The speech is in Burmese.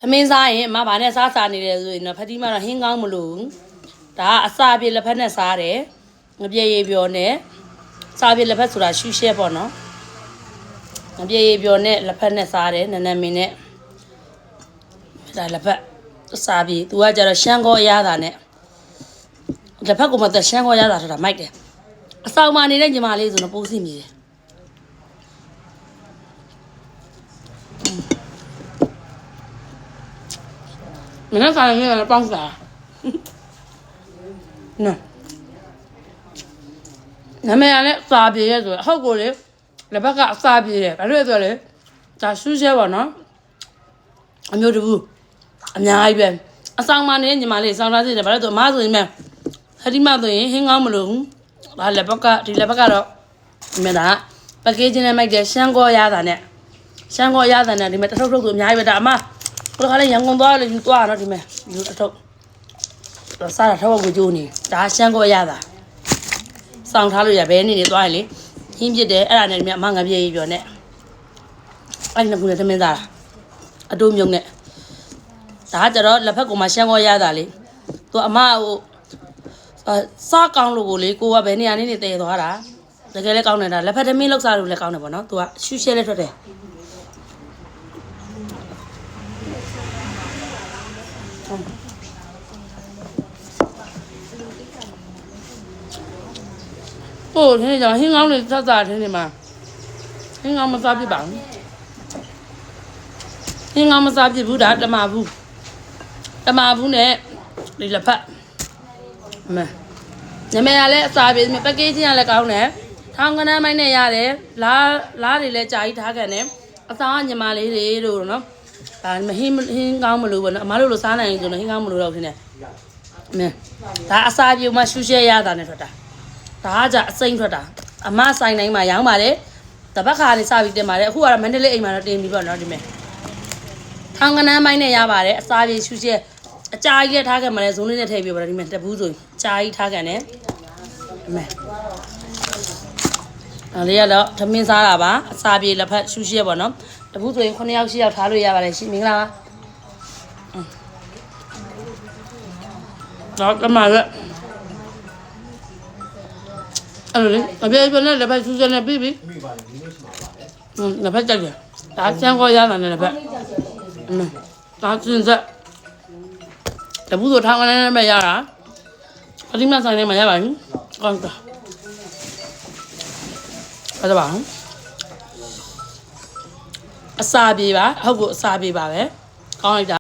သမင်းစားရင်အမဘာနဲ့စားစားနေတယ်ဆိုရင်တော့ဖတိမတော့ဟင်းကောင်းမလို့ဒါကအစာပြေလက်ဖက်နဲ့စားတယ်ငပြေရည်ပြော်နဲ့စားပြေလက်ဖက်ဆိုတာရှူရှဲပေါ့နော်ငပြေရည်ပြော်နဲ့လက်ဖက်နဲ့စားတယ်နနမင်းနဲ့ဒါလက်ဖက်စားပြေသူကကြတော့ရှမ်းကောရတာနဲ့လက်ဖက်ကမှသက်ရှမ်းကောရတာဆိုတာမိုက်တယ်အဆောင်မနေတဲ့ညီမလေးဆိုတော့ပိုးစီမိတယ်မင်းကလည်းလည်းပေါင်းစားနော်နမေရလည်းစားပြေရဲ့ဆိုတော့ဟုတ်ကိုလေလက်ဘက်ကအစားပြေတယ်ဘာလို့လဲဆိုတော့လေဒါရှူးရှဲပါနော်အမျိုးတဘူးအများကြီးပဲအဆောင်မနေတဲ့ညီမလေးစောင်းထားစီတယ်ဘာလို့ဆိုအမဆိုရင်မဲ့ခတိမဆိုရင်ဟင်းကောင်းမလို့ဒါလက်ဘက်ကဒီလက်ဘက်ကတော့မင်းဒါပကေးချင်းနဲ့မိုက်တယ်ရှမ်းကောရတာနဲ့ရှမ်းကောရတာနဲ့ဒီမဲ့တထုပ်ထုပ်ဆိုအများကြီးပဲဒါအမဘယ်လိုခါလဲရန်ကုန်သွားလို့ယူသွားတော့ဒီမဲ့ယူတထုပ်တော့စားတာထောက်ကိုကြိုးနေဒါရှမ်းကောရတာစောင်းထားလို့ရဘဲနေနေသွားရင်လေဟင်းပြစ်တယ်အဲ့ဒါနဲ့ဒီမဲ့အမငါပြေးကြီးပြောနဲ့အဲ့ဒီနှစ်ခုနဲ့သမင်းစားတာအတိုးမြုံနဲ့ဒါကကြတော့လက်ဖက်ကမှရှမ်းကောရတာလေသူအမဟိုစားကောင်းလို့ကိုလေကိုကဘယ်နေရာနေနေတည်သွားတာတကယ်လည်းကောင်းတယ်ဒါလက်ဖက်သမင်းလောက်စားလို့လည်းကောင်းတယ်ပေါ့နော်သူကရှူရှဲလည်းထွက်တယ်ဟိုဒီကြောင့်ဟင်းကောင်းလေးစစထင်းနေမှာဟင်းကောင်းမစားပြစ်ပါဘူးဟင်းကောင်းမစားပြစ်ဘူးဒါတမဘူးနဲ့ဒီလက်ဖက်မဲညမရလဲအစားပြေးပကေးချင်းကလည်းကောင်းတယ်ထောင်ကနန်းမိုင်းနဲ့ရတယ်လားတွေလည်းကြာကြီးထားခဲ့တယ်အစားကညမလေးတွေတို့နော်ဒါမဟင်းကောင်းမလို့ပေါ့နော်အမတို့လိုစားနိုင်ရင်ဆိုတော့ဟင်းကောင်းမလို့တော့ထင်တယ်မဲဒါအစားပြေးမှရှူရှဲရတာနဲ့ထွက်တာဒါကကြအစိမ့်ထွက်တာအမဆိုင်တိုင်းမှာရောင်းပါတယ်တပတ်ခါနေစပြီးတင်ပါတယ်အခုကတော့မန္တလေးအိမ်မှာတော့တင်ပြီးပေါ့နော်ဒီမဲထောင်ကနန်းမိုင်းနဲ့ရပါတယ်အစားပြေးရှူရှဲအကြာကြီးထားခဲ့မှလည်းဇုံးလေးနဲ့ထည့်ပြပါတော့ဒီမဲ့တပူးဆိုကြာကြီးထားခဲ့တယ်မဲအဲ့လေးကတော့သမင်းစားတာပါအစာပြေလက်ဖက်ရှူရှဲပေါ့နော်တပူးဆိုရင်9ယောက်10ယောက်ထားလို့ရပါတယ်ရှင်မင်္ဂလာပါတော့ကမှလည်းအဲ့လိုလေအပြေပြနဲ့လက်ဖက်ရှူရှဲနဲ့ပြီးပြီလက်ဖက်ကြက်တယ်ဒါချမ်းခေါ်ရတာနဲ့လက်ဖက်ဒါစင်ဆက်တပူးဆိုထောင်းကလည်းပဲရတာအတိမဆိုင်နဲ့မရပါဘူးကောင်းတာအဲ့ဒါပါအစာပြေပါဟုတ်ကိုအစာပြေပါပဲကောင်းလိုက်တာ